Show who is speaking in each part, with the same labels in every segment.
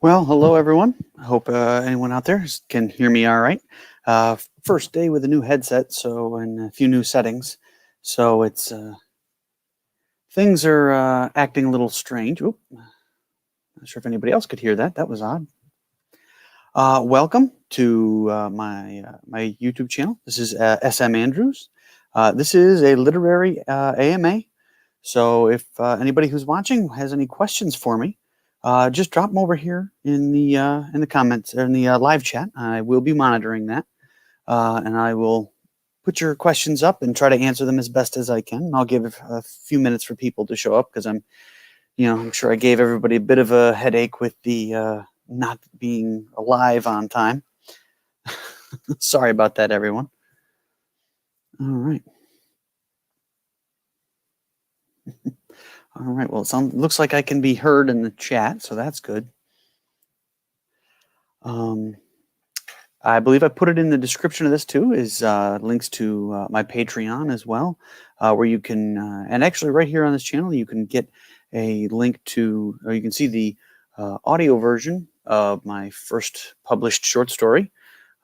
Speaker 1: Well, hello everyone. I hope anyone out there can hear me all right. First day with a new headset, so and a few new settings, so it's things are acting a little strange. Oop, not sure if anybody else could hear that. That was odd. Welcome to my YouTube channel. This is SM Andrews. This is a literary AMA. So if anybody who's watching has any questions for me, just drop them over here in the comments or in the live chat. I will be monitoring that, and I will put your questions up and try to answer them as best as I can. And I'll give a few minutes for people to show up because I'm sure I gave everybody a bit of a headache with the not being alive on time. Sorry about that, everyone. All right. All right. Well, it looks like I can be heard in the chat, so that's good. I believe I put it in the description of this too, is links to my Patreon as well, where you can, and actually right here on this channel, you can get a link to, or you can see the audio version of my first published short story.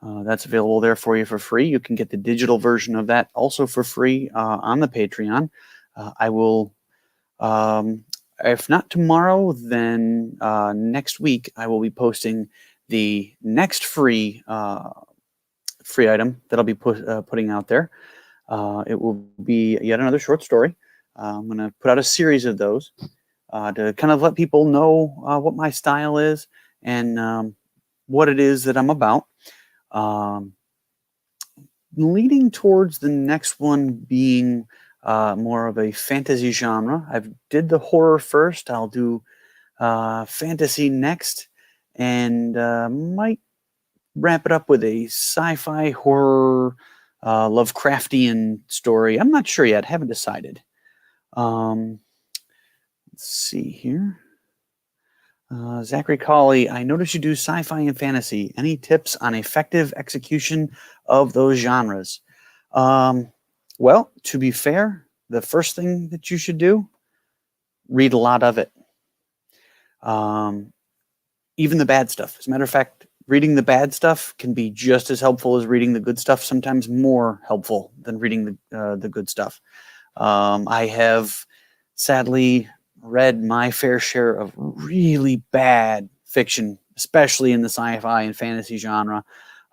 Speaker 1: That's available there for you for free. You can get the digital version of that also for free on the Patreon. I will, if not tomorrow, then next week I will be posting the next free item that I'll be putting out there. It will be yet another short story. I'm going to put out a series of those to kind of let people know what my style is and what it is that I'm about. Leading towards the next one being more of a fantasy genre. I did the horror first. I'll do fantasy next, and might wrap it up with a sci-fi horror Lovecraftian story. I'm not sure yet. Haven't decided. Let's see here. Zachary Colley, I notice you do sci-fi and fantasy. Any tips on effective execution of those genres? Well, to be fair, the first thing that you should do, read a lot of it. Even the bad stuff. As a matter of fact, reading the bad stuff can be just as helpful as reading the good stuff, sometimes more helpful than reading the good stuff. I have sadly read my fair share of really bad fiction, especially in the sci-fi and fantasy genre.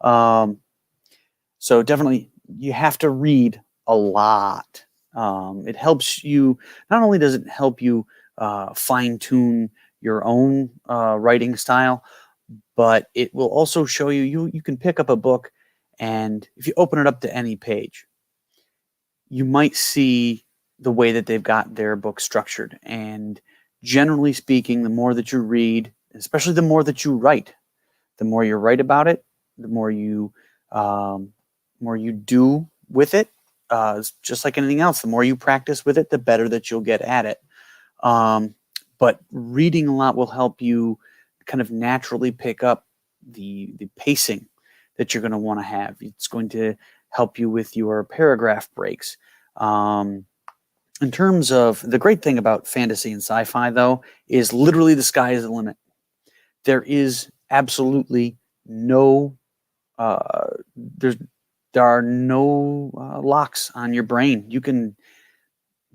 Speaker 1: So definitely you have to read a lot. It helps you, not only does it help you fine-tune your own writing style, but it will also show you can pick up a book, and if you open it up to any page, you might see the way that they've got their book structured. And generally speaking, the more that you read, especially the more that you write, the more you write about it, the more you do with it. Just like anything else, the more you practice with it, the better that you'll get at it. But reading a lot will help you kind of naturally pick up the pacing that you're going to want to have. It's going to help you with your paragraph breaks. In terms of the great thing about fantasy and sci-fi, though, is literally the sky is the limit. There is absolutely no there are no locks on your brain. You can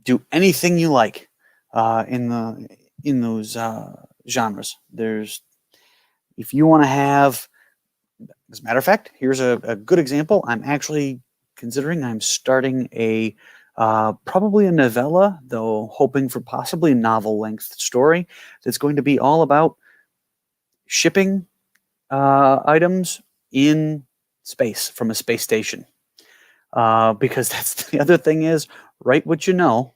Speaker 1: do anything you like in those genres. If you want to have, as a matter of fact, here's a good example. I'm actually considering I'm starting a probably a novella, though hoping for possibly a novel-length story that's going to be all about shipping items in space from a space station. Because that's the other thing is, write what you know.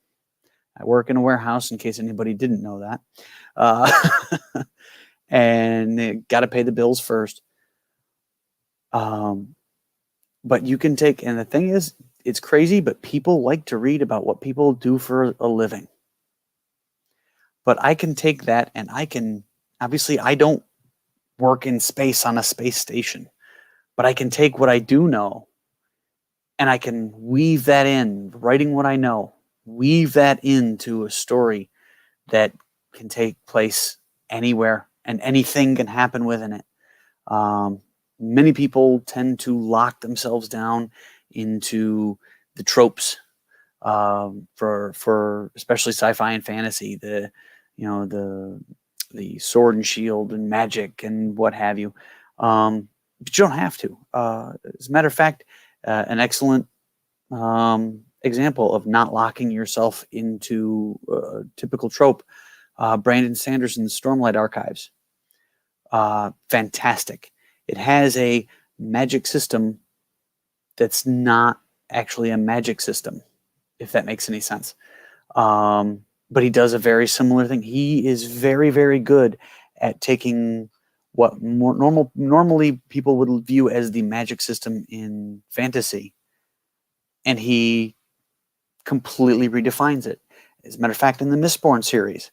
Speaker 1: I work in a warehouse, in case anybody didn't know that. And got to pay the bills first. But you can take, and the thing is, it's crazy, but people like to read about what people do for a living. But I can take that, and I can, obviously I don't work in space on a space station, but I can take what I do know, and I can weave that in, writing what I know, weave that into a story that can take place anywhere, and anything can happen within it. Many people tend to lock themselves down into the tropes for especially sci-fi and fantasy, the sword and shield and magic and what have you. But you don't have to. As a matter of fact, an excellent example of not locking yourself into a typical trope, Brandon Sanderson's Stormlight Archives. Fantastic. It has a magic system that's not actually a magic system, if that makes any sense. But he does a very similar thing. He is very, very good at taking what normally people would view as the magic system in fantasy, and he completely redefines it. As a matter of fact, in the Mistborn series,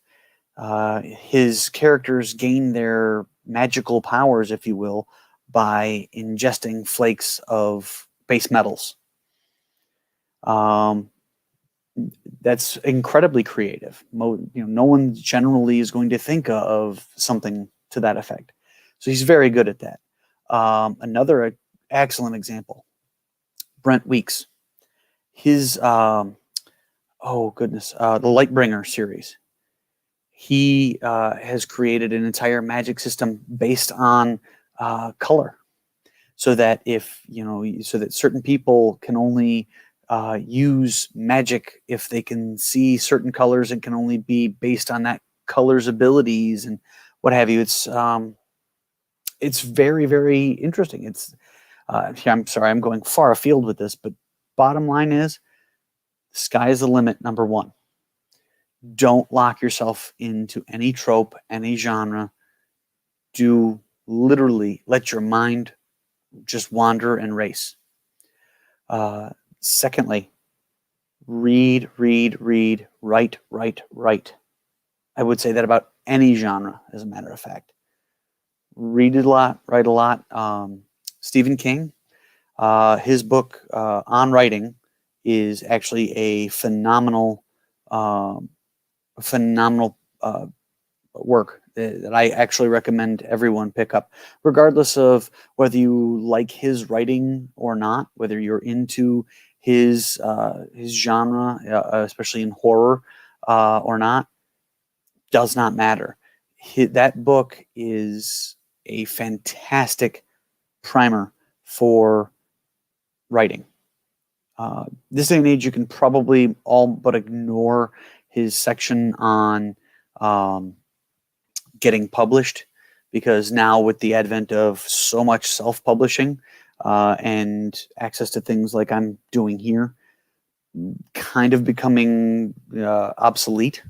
Speaker 1: his characters gain their magical powers, if you will, by ingesting flakes of base metals. That's incredibly creative. No one generally is going to think of something to that effect. So he's very good at that. Another excellent example, Brent Weeks. His, the Lightbringer series. He has created an entire magic system based on color, so that so that certain people can only use magic if they can see certain colors and can only be based on that color's abilities and what have you. It's very, very interesting. I'm sorry, I'm going far afield with this, but bottom line is, sky is the limit, number one. Don't lock yourself into any trope, any genre. Do literally let your mind just wander and race. Secondly, read, write. I would say that about any genre, as a matter of fact. Read a lot, write a lot. Stephen King, his book on writing is actually a phenomenal work that I actually recommend everyone pick up, regardless of whether you like his writing or not, whether you're into his genre, especially in horror, or not. Does not matter. That book is a fantastic primer for writing. This day and age, you can probably all but ignore his section on getting published, because now with the advent of so much self-publishing and access to things like I'm doing here, kind of becoming obsolete.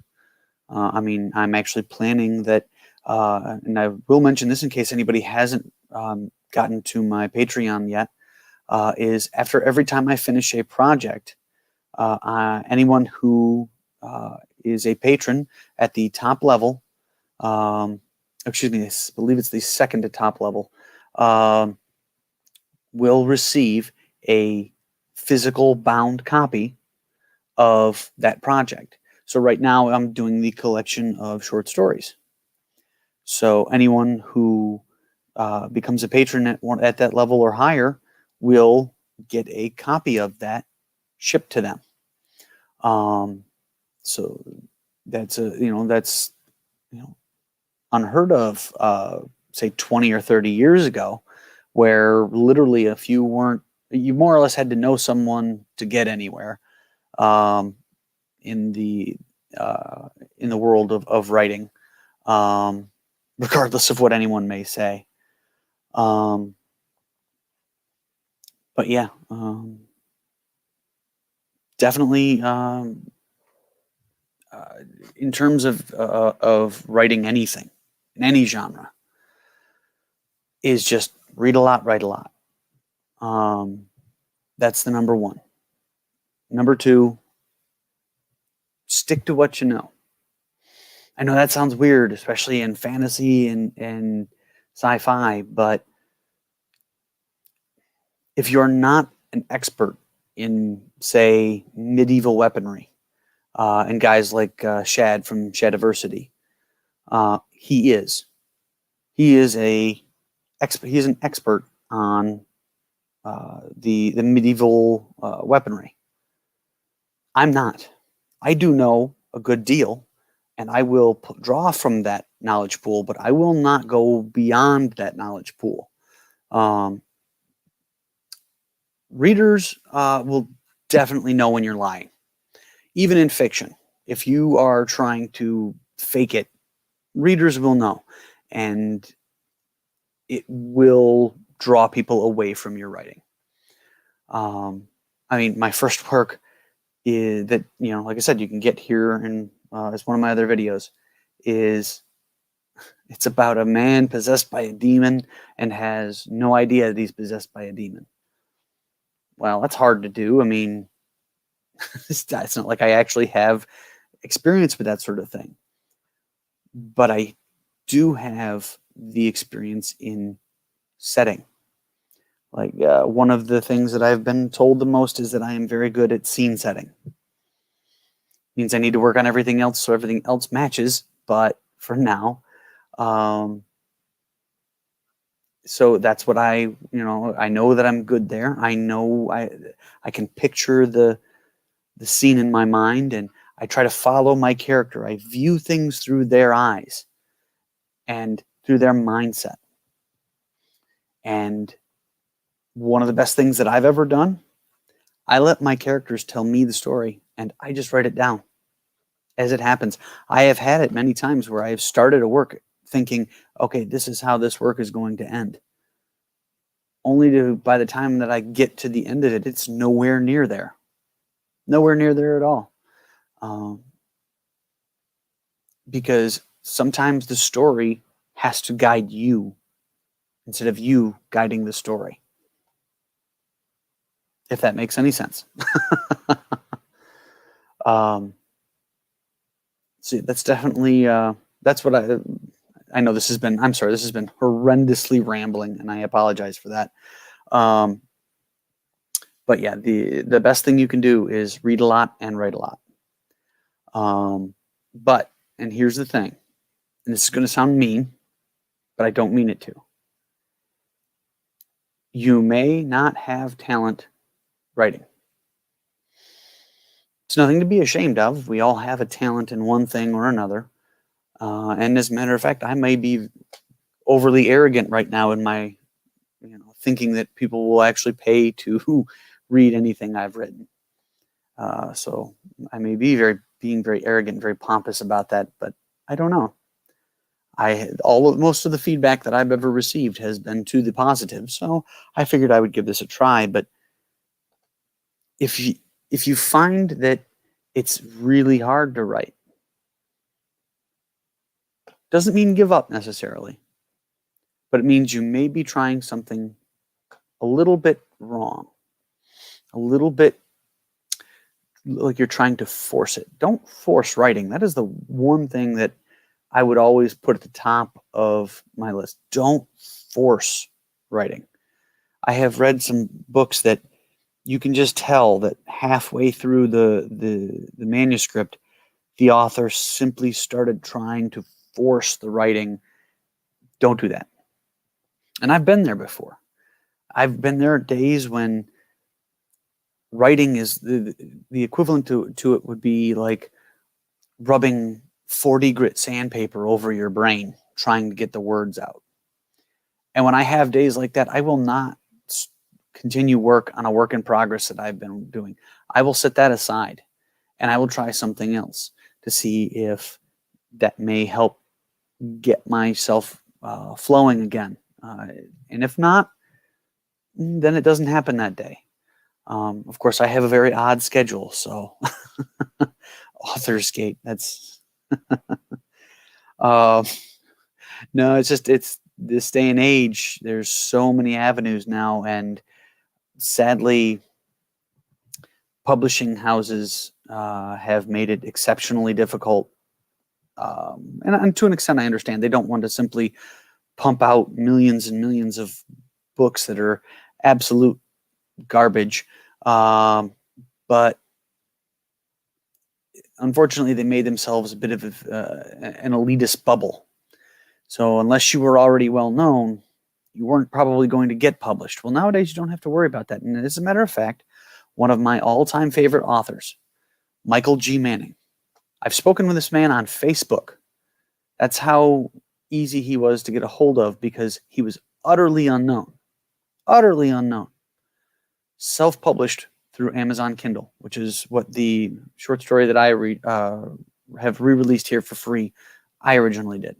Speaker 1: I'm actually planning that, and I will mention this in case anybody hasn't gotten to my Patreon yet, is after every time I finish a project, anyone who is a patron at the top level, excuse me, I believe it's the second to top level, will receive a physical bound copy of that project. So right now I'm doing the collection of short stories. So anyone who becomes a patron at that level or higher will get a copy of that shipped to them. So that's unheard of, say 20 or 30 years ago, where literally if you more or less had to know someone to get anywhere in the world of writing, regardless of what anyone may say. But yeah, definitely in terms of writing anything in any genre, is just read a lot, write a lot. That's the number one. Number two, stick to what you know. I know that sounds weird, especially in fantasy and sci-fi, but if you're not an expert in, say, medieval weaponry, and guys like Shad from Shadiversity, he is. He is an expert on the medieval weaponry. I'm not. I do know a good deal, and I will draw from that knowledge pool, but I will not go beyond that knowledge pool. Readers will definitely know when you're lying, even in fiction. If you are trying to fake it, readers will know, and it will draw people away from your writing. I mean, my first work is that, like I said, you can get here, and it's one of my other videos, is it's about a man possessed by a demon and has no idea that he's possessed by a demon. Well, that's hard to do. I mean, it's not like I actually have experience with that sort of thing. But I do have the experience in setting. Like one of the things that I've been told the most is that I am very good at scene setting. Means I need to work on everything else so everything else matches. But for now, so that's what I know that I'm good there. I know I can picture the scene in my mind, and I try to follow my character. I view things through their eyes and through their mindset. And one of the best things that I've ever done, I let my characters tell me the story, and I just write it down as it happens. I have had it many times where I have started a work thinking, okay, this is how this work is going to end. Only to, by the time that I get to the end of it, it's nowhere near there. Nowhere near there at all. Because sometimes the story has to guide you instead of you guiding the story. If that makes any sense. See, that's definitely, that's what I know this has been, I'm sorry, this has been horrendously rambling, and I apologize for that. But yeah, the best thing you can do is read a lot and write a lot. But, and here's the thing, and this is going to sound mean, but I don't mean it to. You may not have talent writing. It's nothing to be ashamed of. We all have a talent in one thing or another. And as a matter of fact, I may be overly arrogant right now in my, thinking that people will actually pay to read anything I've written. So I may be being very arrogant, very pompous about that, but I don't know. Most of the feedback that I've ever received has been to the positive, so I figured I would give this a try. But if you find that it's really hard to write, doesn't mean give up necessarily, but it means you may be trying something a little bit wrong, a little bit like you're trying to force it. Don't force writing. That is the one thing that I would always put at the top of my list. Don't force writing. I have read some books that you can just tell that halfway through the manuscript, the author simply started trying to force the writing. Don't do that. And I've been there before. I've been there days when writing is the equivalent to it would be like rubbing 40 grit sandpaper over your brain trying to get the words out. And when I have days like that, I will not continue work on a work in progress that I've been doing. I will set that aside, and I will try something else to see if that may help get myself flowing again. And if not, then it doesn't happen that day. Of course, I have a very odd schedule, so Author's Gate, that's no, it's this day and age, there's so many avenues now, and sadly, publishing houses have made it exceptionally difficult. And to an extent, I understand. They don't want to simply pump out millions and millions of books that are absolute garbage. But unfortunately, they made themselves a bit of an elitist bubble. So unless you were already well known, you weren't probably going to get published. Well, nowadays you don't have to worry about that. And as a matter of fact, one of my all-time favorite authors, Michael G. Manning. I've spoken with this man on Facebook. That's how easy he was to get a hold of because he was utterly unknown. Utterly unknown. Self-published through Amazon Kindle, which is what the short story that I have re-released here for free, I originally did.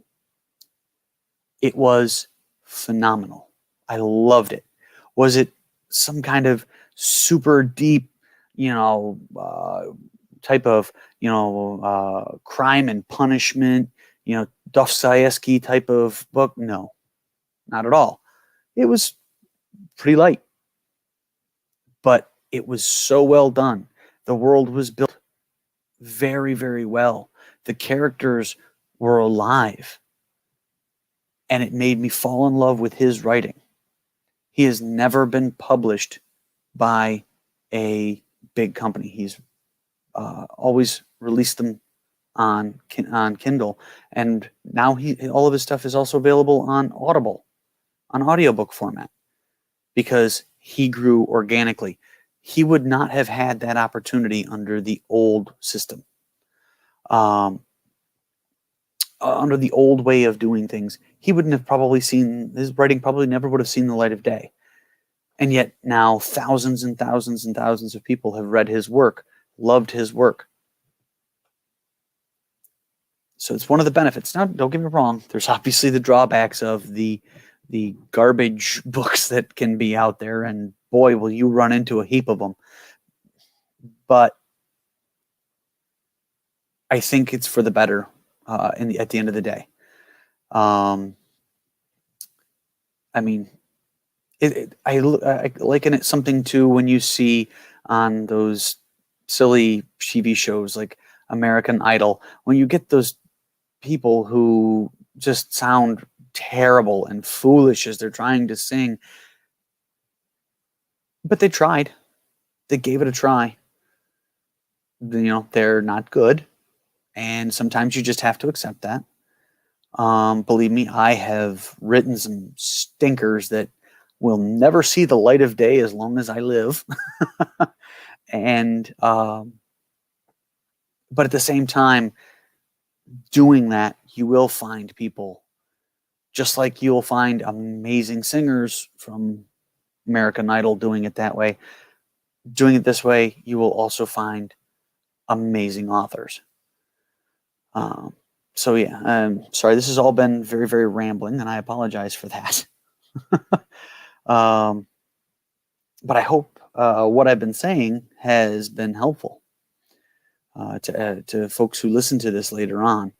Speaker 1: It was phenomenal. I loved it. Was it some kind of super deep, type of, crime and punishment, Dostoevsky type of book? No, not at all. It was pretty light, but it was so well done. The world was built very, very well. The characters were alive, and it made me fall in love with his writing. He has never been published by a big company. He's always released them on Kindle, and now all of his stuff is also available on Audible, on audiobook format, because he grew organically. He would not have had that opportunity under the old system. Under the old way of doing things, he wouldn't have probably seen, his writing probably never would have seen the light of day. And yet now thousands and thousands and thousands of people have read his work, loved his work. So it's one of the benefits. Now, don't get me wrong, there's obviously the drawbacks of the garbage books that can be out there, and boy, will you run into a heap of them. But I think it's for the better at the end of the day. I mean, I liken it something to when you see on those silly TV shows like American Idol, when you get those people who just sound terrible and foolish as they're trying to sing, but they tried. They gave it a try. They're not good, and sometimes you just have to accept that. Believe me, I have written some stinkers that will never see the light of day as long as I live. And but at the same time, doing that, you will find people, just like you'll find amazing singers from American Idol doing it that way. Doing it this way, you will also find amazing authors. So yeah, sorry, this has all been very, very rambling, and I apologize for that. But I hope what I've been saying has been helpful to folks who listen to this later on.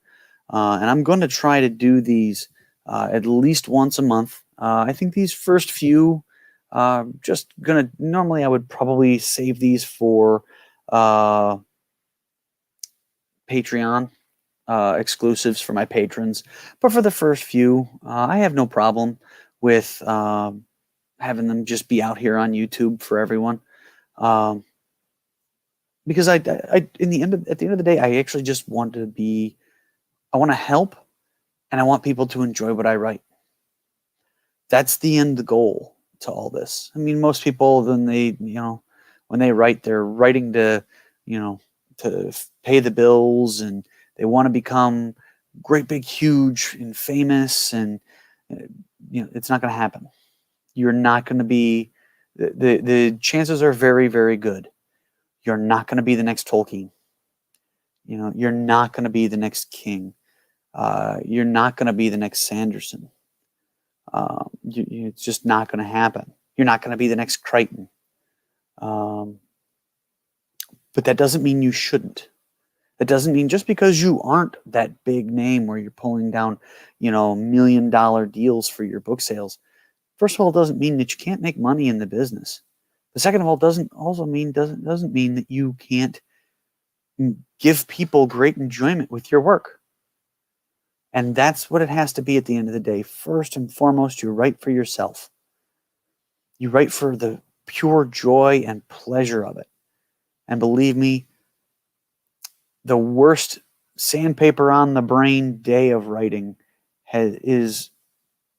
Speaker 1: And I'm going to try to do these at least once a month. I think these first few, normally I would probably save these for Patreon exclusives for my patrons. But for the first few, I have no problem with having them just be out here on YouTube for everyone. Because at the end of the day, I actually just want to I want to help, and I want people to enjoy what I write. That's the end goal to all this. I mean, most people, when they write, they're writing to pay the bills, and they want to become great, big, huge, and famous, and it's not going to happen. You're not going to be, the chances are very, very good. You're not going to be the next Tolkien. You're not going to be the next King. You're not going to be the next Sanderson. It's just not going to happen. You're not going to be the next Crichton. But that doesn't mean you shouldn't. That doesn't mean just because you aren't that big name where you're pulling down, $1 million deals for your book sales. First of all, it doesn't mean that you can't make money in the business. The second of all, doesn't mean that you can't give people great enjoyment with your work. And that's what it has to be at the end of the day. First and foremost, you write for yourself. You write for the pure joy and pleasure of it. And believe me, the worst sandpaper on the brain day of writing is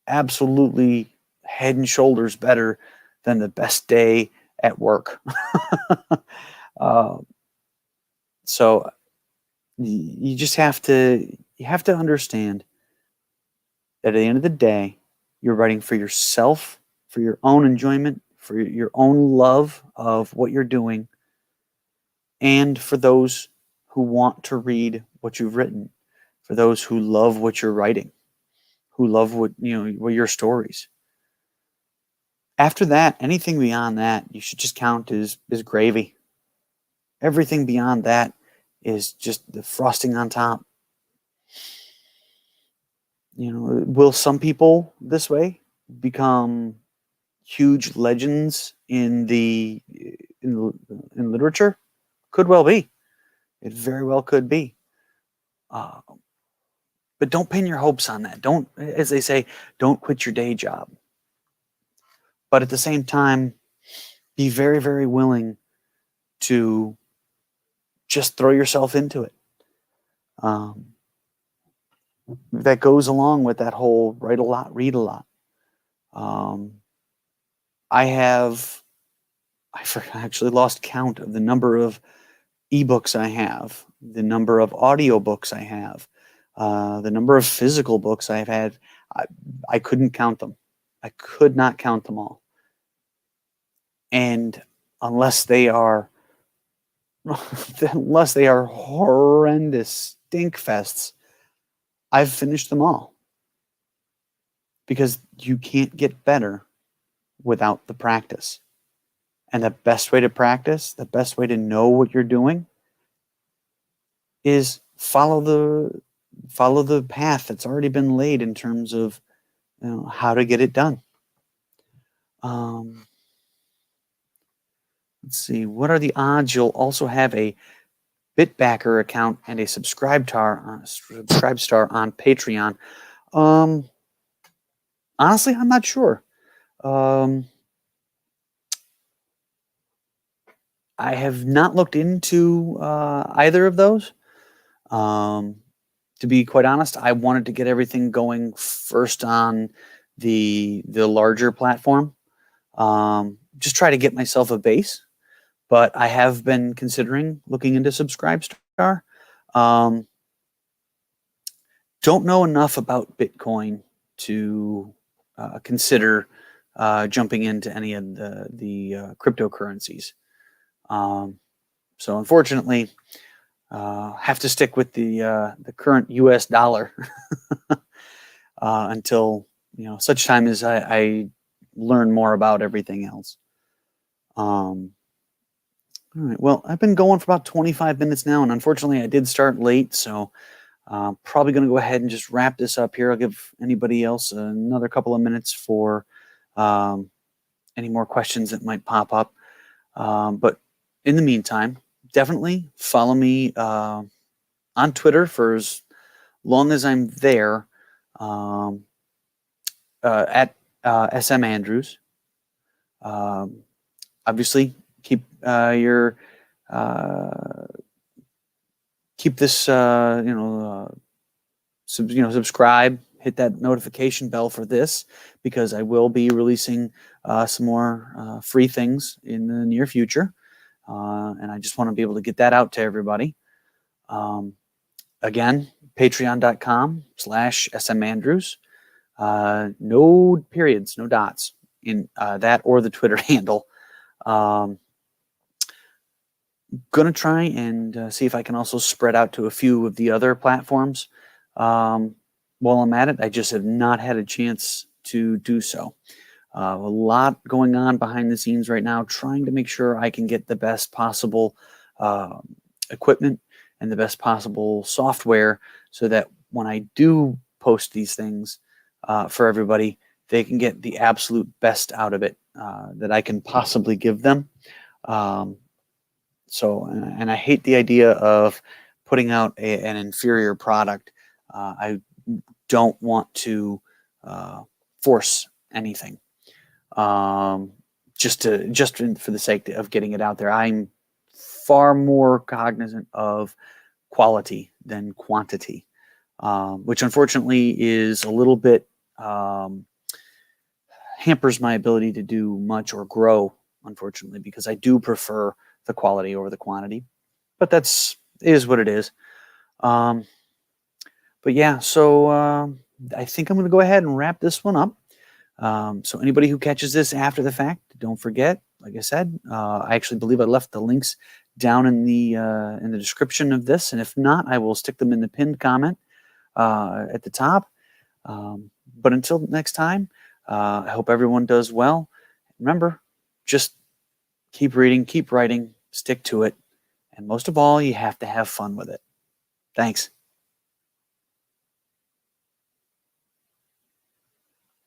Speaker 1: absolutely head and shoulders better than the best day at work. uh, so you just have to understand that at the end of the day, you're writing for yourself, for your own enjoyment, for your own love of what you're doing, and for those who want to read what you've written, for those who love what you're writing, who love what your stories. After that, anything beyond that, you should just count as gravy. Everything beyond that is just the frosting on top. Will some people this way become huge legends in literature? Could well be. It very well could be. But don't pin your hopes on that. Don't, as they say, don't quit your day job. But at the same time, be very, very willing to just throw yourself into it. That goes along with that whole write a lot, read a lot. I actually lost count of the number of ebooks I have, the number of audiobooks I have, the number of physical books I've had. I couldn't count them. I could not count them all. And unless they are horrendous stink fests, I've finished them all. Because you can't get better without the practice. And the best way to practice, the best way to know what you're doing, is follow the path that's already been laid in terms of how to get it done. Let's see, what are the odds you'll also have a Bitbacker account and a Subscribestar on Patreon? Honestly, I'm not sure. I have not looked into either of those. To be quite honest, I wanted to get everything going first on the larger platform. Just try to get myself a base. But I have been considering looking into Subscribestar. Don't know enough about Bitcoin to consider jumping into any of the cryptocurrencies. So unfortunately, have to stick with the current U.S. dollar until such time as I learn more about everything else. All right. Well, I've been going for about 25 minutes now, and unfortunately, I did start late, so probably going to go ahead and just wrap this up here. I'll give anybody else another couple of minutes for any more questions that might pop up. But in the meantime, definitely follow me on Twitter for as long as I'm there at SM Andrews. Obviously, keep keep this subscribe, hit that notification bell for this, because I will be releasing some more free things in the near future, and I just want to be able to get that out to everybody. Again, patreon.com/smandrews. No periods, no dots in that or the Twitter handle. Gonna try and see if I can also spread out to a few of the other platforms while I'm at it. I just have not had a chance to do so. A lot going on behind the scenes right now, trying to make sure I can get the best possible equipment and the best possible software so that when I do post these things for everybody, they can get the absolute best out of it that I can possibly give them. So, and I hate the idea of putting out an inferior product. I don't want to force anything, just for the sake of getting it out there. I'm far more cognizant of quality than quantity. which unfortunately is a little bit hampers my ability to do much or grow, unfortunately, because I do prefer the quality over the quantity. But that's is what it is. Um, but yeah, so I think I'm going to go ahead and wrap this one up. So anybody who catches this after the fact, don't forget. Like I said, I actually believe I left the links down in the description of this, and if not, I will stick them in the pinned comment at the top. But until next time, I hope everyone does well. Remember, just keep reading, keep writing, stick to it, and most of all, you have to have fun with it. Thanks.